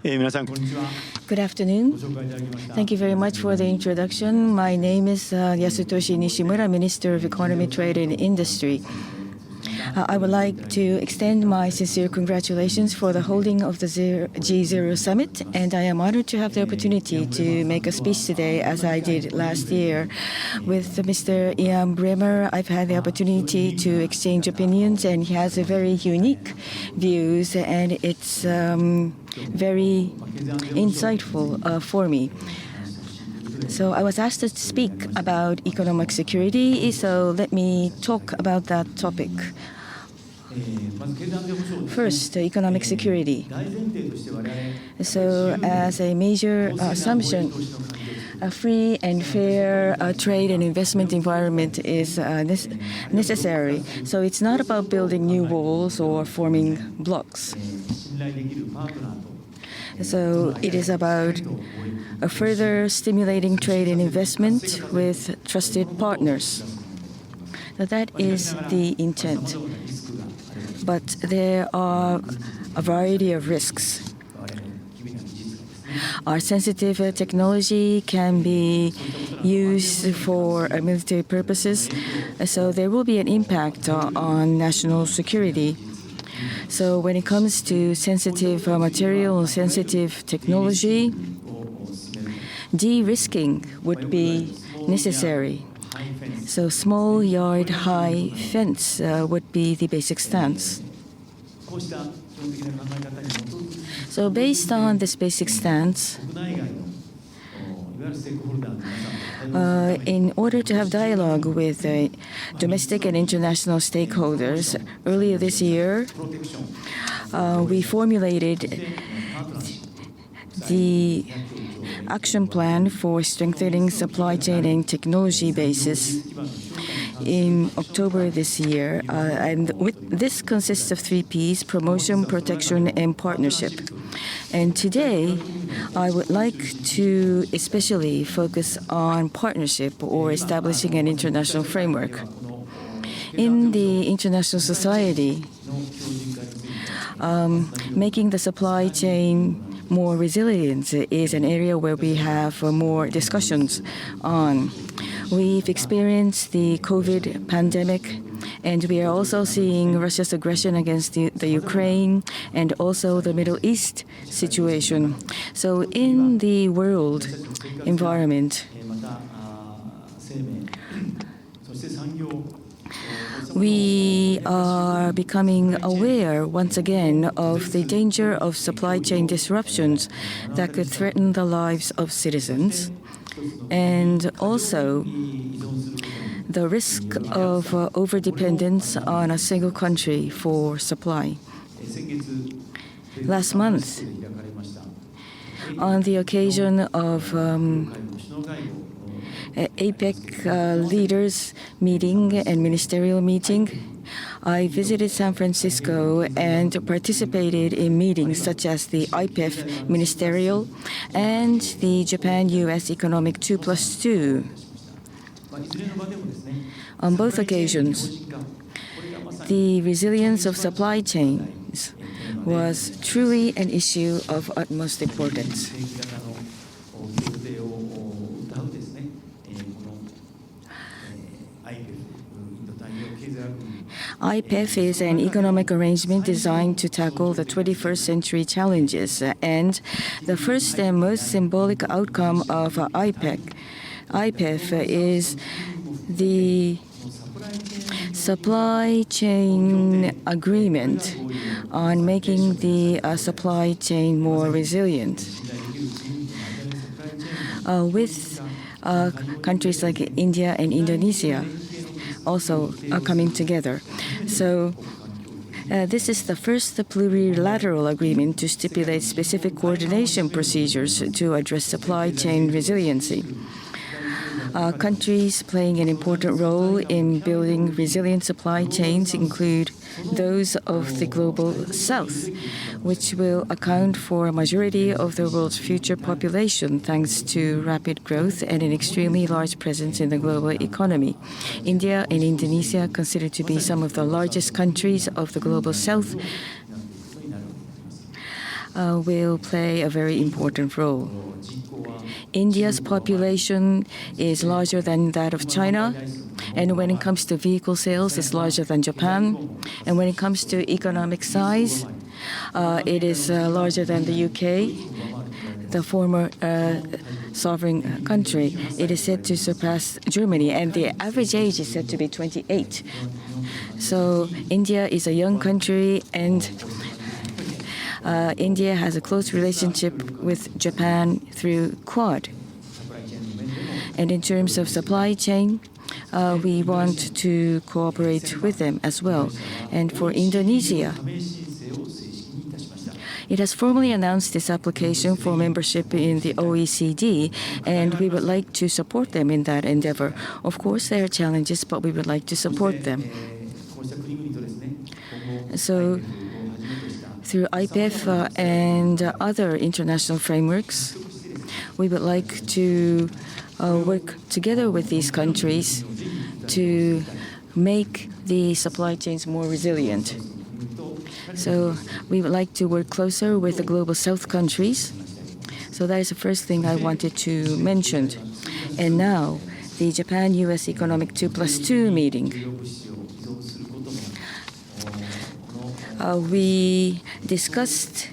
Good afternoon. Thank you very much for the introduction. My name is Yasutoshi Nishimura, Minister of Economy, Trade and Industry. I would like to extend my sincere congratulations for the holding of the GZERO Summit, and I am honored to have the opportunity to make a speech today as I did last year. With Mr. Ian Bremmer, I've had the opportunity to exchange opinions, and he has a very unique views, and it's very insightful for me. So I was asked to speak about economic security, so let me talk about that topic. First, economic security. So as a major assumption, a free and fair trade and investment environment is necessary. So it's not about building new walls or forming blocks. So it is about further stimulating trade and investment with trusted partners. Now that is the intent. But there are a variety of risks. Our sensitive technology can be used for military purposes, so there will be an impact on national security. So when it comes to sensitive material and sensitive technology, de-risking would be necessary. So small yard high fence would be the basic stance. So based on this basic stance, in order to have dialogue with domestic and international stakeholders, earlier this year, we formulated the action plan for strengthening supply chain and technology basis in October this year. And this consists of 3 Ps: promotion, protection, and partnership. And today, I would like to especially focus on partnership or establishing an international framework. In the international society, making the supply chain more resilient is an area where we have more discussions on. We've experienced the COVID pandemic, and we are also seeing Russia's aggression against the Ukraine and also the Middle East situation. So in the world environment, we are becoming aware once again of the danger of supply chain disruptions that could threaten the lives of citizens, and also the risk of overdependence on a single country for supply. Last month, on the occasion of APEC leaders meeting and ministerial meeting, I visited San Francisco and participated in meetings such as the IPEF ministerial and the Japan-US Economic 2+2. On both occasions, the resilience of supply chains was truly an issue of utmost importance. IPEF is an economic arrangement designed to tackle the 21st century challenges, and the first and most symbolic outcome of IPEF is the supply chain agreement on making the supply chain more resilient. With countries like India and Indonesia also coming together. So this is the first plurilateral agreement to stipulate specific coordination procedures to address supply chain resiliency. Countries playing an important role in building resilient supply chains include those of the Global South, which will account for a majority of the world's future population thanks to rapid growth and an extremely large presence in the global economy. India and Indonesia, considered to be some of the largest countries of the Global South, will play a very important role. India's population is larger than that of China, and when it comes to vehicle sales, it's larger than Japan. And when it comes to economic size, it is larger than the UK, the former sovereign country. It is said to surpass Germany, and the average age is said to be 28. So India is a young country, and India has a close relationship with Japan through Quad. And in terms of supply chain, we want to cooperate with them as well. And for Indonesia, it has formally announced its application for membership in the OECD, and we would like to support them in that endeavor. Of course, there are challenges, but we would like to support them. So, through IPEF and other international frameworks, we would like to work together with these countries to make the supply chains more resilient. So we would like to work closer with the Global South countries. So that is the first thing I wanted to mention. And now, the Japan-US Economic 2+2 meeting. We discussed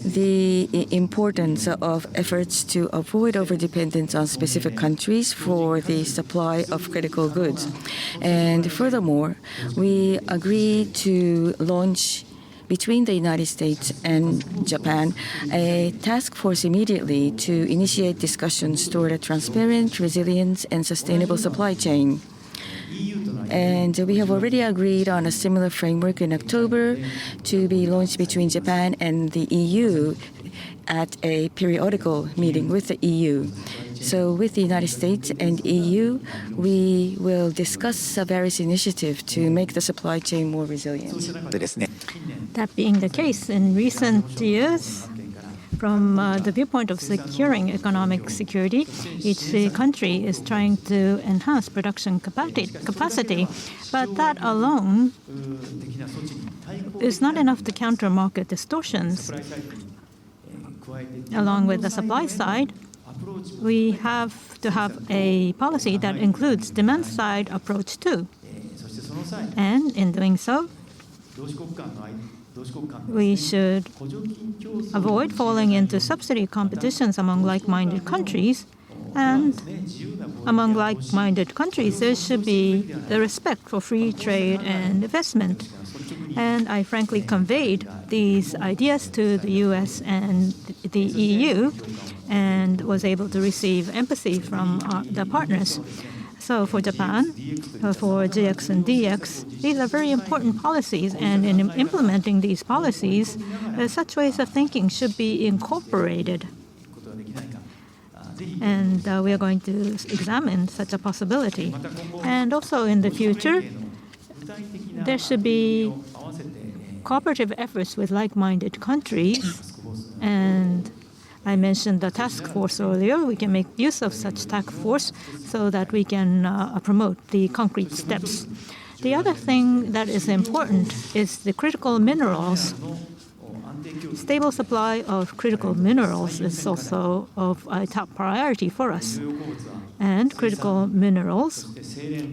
the importance of efforts to avoid overdependence on specific countries for the supply of critical goods. And furthermore, we agreed to launch between the United States and Japan a task force immediately to initiate discussions toward a transparent, resilient, and sustainable supply chain. And we have already agreed on a similar framework in October to be launched between Japan and the EU at a periodical meeting with the EU. So with the United States and EU, we will discuss various initiatives to make the supply chain more resilient. That being the case, in recent years, from the viewpoint of securing economic security, each country is trying to enhance production capacity. But that alone is not enough to counter market distortions. Along with the supply side, we have to have a policy that includes demand-side approach too. And in doing so, we should avoid falling into subsidy competitions among like-minded countries. And among like-minded countries, there should be the respect for free trade and investment. And I frankly conveyed these ideas to the US and the EU and was able to receive empathy from the partners. So for Japan, for GX and DX, these are very important policies, and in implementing these policies, such ways of thinking should be incorporated. And we are going to examine such a possibility. And also in the future, there should be cooperative efforts with like-minded countries. And I mentioned the task force earlier. We can make use of such task force so that we can promote the concrete steps. The other thing that is important is the critical minerals. Stable supply of critical minerals is also of a top priority for us. And critical minerals,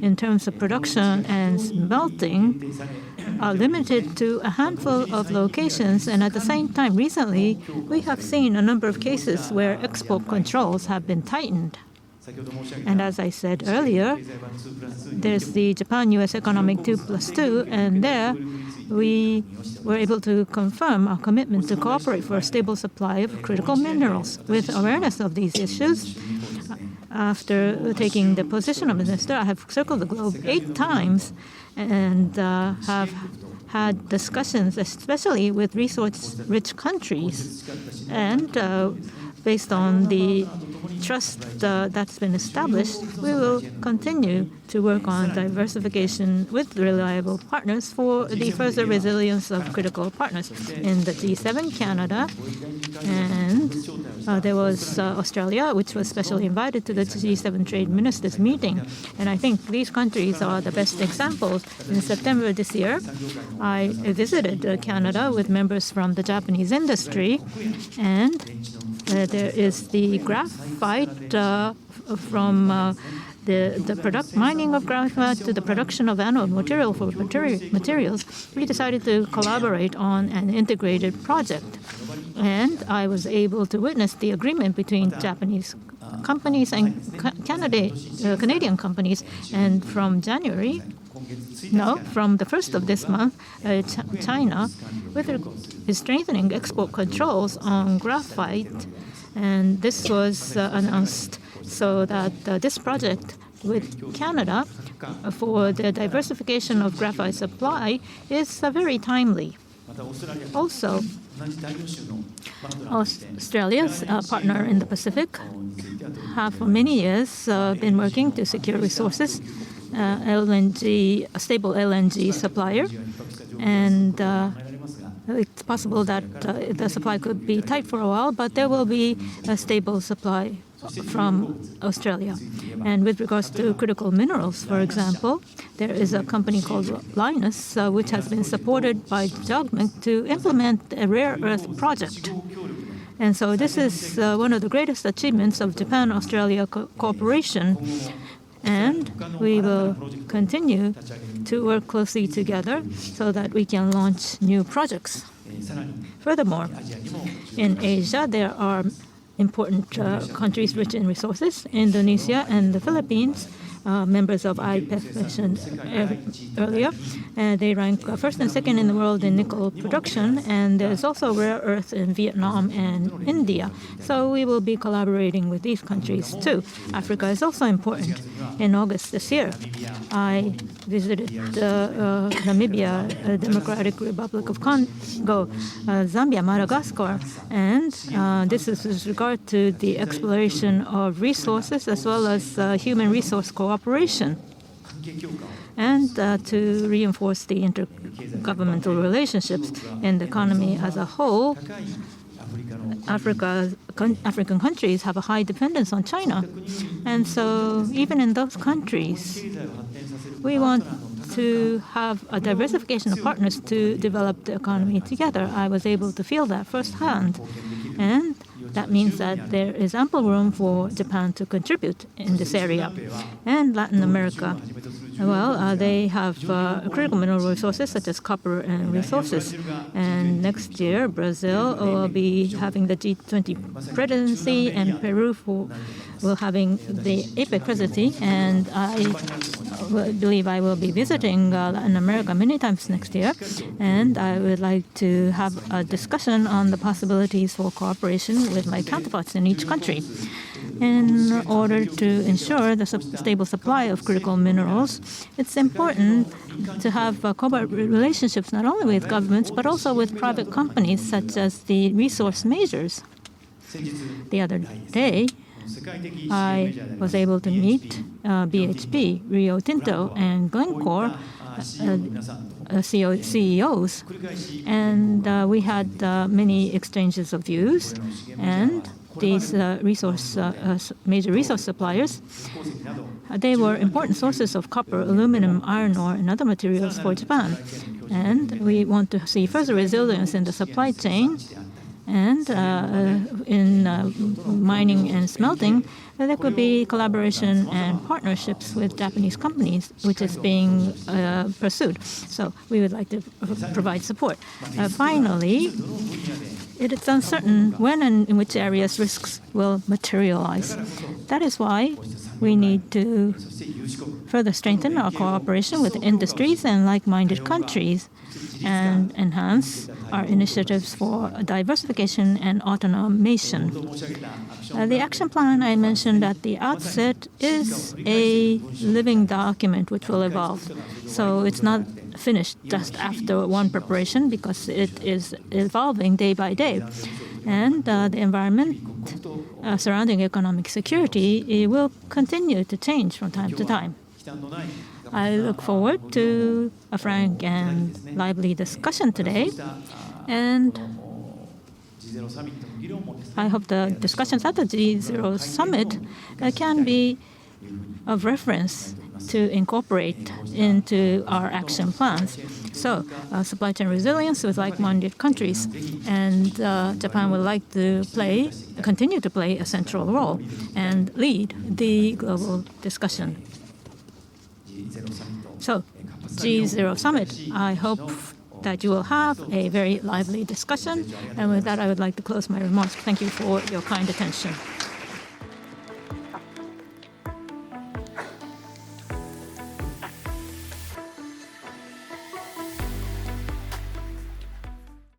in terms of production and smelting, are limited to a handful of locations, and at the same time, recently, we have seen a number of cases where export controls have been tightened. And as I said earlier, there's the Japan-US Economic 2+2, and there we were able to confirm our commitment to cooperate for a stable supply of critical minerals. With awareness of these issues, after taking the position of minister, I have circled the globe 8 times and have had discussions, especially with resource-rich countries. And based on the trust that's been established, we will continue to work on diversification with reliable partners for the further resilience of critical partners. In the G7, Canada, and there was Australia, which was specially invited to the G7 Trade Ministers meeting. And I think these countries are the best examples. In September this year, I visited Canada with members from the Japanese industry, and there is the graphite from the mining of graphite to the production of anode material for materials. We decided to collaborate on an integrated project, and I was able to witness the agreement between Japanese companies and Canadian companies. And from the 1st of this month, China is strengthening export controls on graphite, and this was announced so that this project with Canada for the diversification of graphite supply is very timely. Also, Australia's partner in the Pacific have for many years been working to secure resources, a stable LNG supplier, and it's possible that the supply could be tight for a while, but there will be a stable supply from Australia. And with regards to critical minerals, for example, there is a company called Linus, which has been supported by the government to implement a rare earth project. And so this is one of the greatest achievements of Japan-Australia cooperation. And we will continue to work closely together so that we can launch new projects. Furthermore, in Asia, there are important countries rich in resources. Indonesia and the Philippines, members of IPEF mentioned earlier, they rank first and second in the world in nickel production, and there's also rare earth in Vietnam and India. So we will be collaborating with these countries too. Africa is also important. In August this year, I visited Namibia, Democratic Republic of Congo, Zambia, Madagascar, and this is with regard to the exploration of resources as well as human resource cooperation, and to reinforce the intergovernmental relationships in the economy as a whole. African countries have a high dependence on China, and so even in those countries, we want to have a diversification of partners to develop the economy together. I was able to feel that firsthand, and that means that there is ample room for Japan to contribute in this area. And Latin America, well, they have critical mineral resources such as copper and resources. And next year, Brazil will be having the G20 presidency, and Peru will having the APEC presidency. And I believe I will be visiting Latin America many times next year. And I would like to have a discussion on the possibilities for cooperation with my counterparts in each country. In order to ensure the stable supply of critical minerals, it's important to have cooperate relationships not only with governments but also with private companies such as the resource majors. The other day, I was able to meet BHP, Rio Tinto, and Glencore CEOs, and we had many exchanges of views. And these major resource suppliers, they were important sources of copper, aluminum, iron ore, and other materials for Japan. And we want to see further resilience in the supply chain. And in mining and smelting, there could be collaboration and partnerships with Japanese companies, which is being pursued. So we would like to provide support. Finally, it is uncertain when and in which areas risks will materialize. That is why we need to further strengthen our cooperation with industries and like-minded countries and enhance our initiatives for diversification and automation. The action plan I mentioned at the outset is a living document which will evolve. So it's not finished just after one preparation because it is evolving day by day. And the environment surrounding economic security, it will continue to change from time to time. I look forward to a frank and lively discussion today, and I hope the discussions at the G0 summit can be of reference to incorporate into our action plans. So, supply chain resilience with like-minded countries, and Japan would like to continue to play a central role and lead the global discussion. So, G0 summit, I hope that you will have a very lively discussion. And with that, I would like to close my remarks. Thank you for your kind attention.